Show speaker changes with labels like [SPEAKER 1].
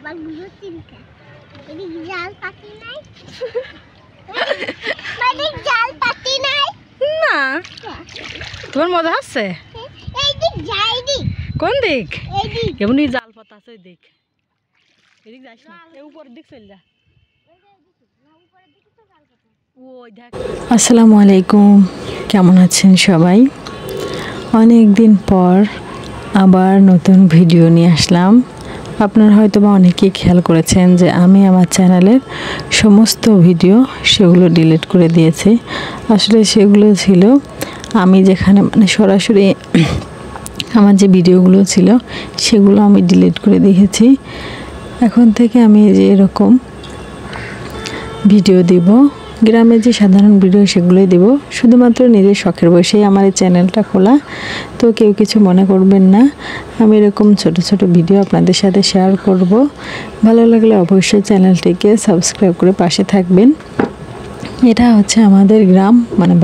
[SPEAKER 1] বাগুলো চিন্তা এদিকে জাল পাতি নাই মানে জাল পাতি নাই
[SPEAKER 2] না তোমার মজা হচ্ছে
[SPEAKER 1] এই দিক যাই দিক
[SPEAKER 2] কোন দিক
[SPEAKER 1] এই দিক
[SPEAKER 2] এমনি জাল পাতা আছে ওই দিক এদিক যাস না এই উপরের দিক চল যা ওই দেখ। আসসালামু আলাইকুম, কেমন আছেন সবাই? অনেক দিন পর আবার নতুন ভিডিও নিয়ে আসলাম। আপনারা হয়তো বা অনেকেই খেয়াল করেছেন যে আমি আমার চ্যানেলের সমস্ত ভিডিও সেগুলো ডিলিট করে দিয়েছি। আসলে সেগুলো ছিল আমি যেখানে মানে সরাসরি আমার যে ভিডিওগুলো ছিল সেগুলো আমি ডিলিট করে দিয়েছি। এখন থেকে আমি যে এরকম ভিডিও দিব, গ্রামের যে সাধারণ ভিডিও সেগুলোই দেব, শুধুমাত্র নিজের শখের বসেই আমার এই চ্যানেলটা খোলা। তো কেউ কিছু মনে করবেন না, আমি এরকম ছোট ছোট ভিডিও আপনাদের সাথে শেয়ার করব। ভালো লাগলে অবশ্যই চ্যানেলটিকে সাবস্ক্রাইব করে পাশে থাকবেন। এটা হচ্ছে আমাদের গ্রাম, মানে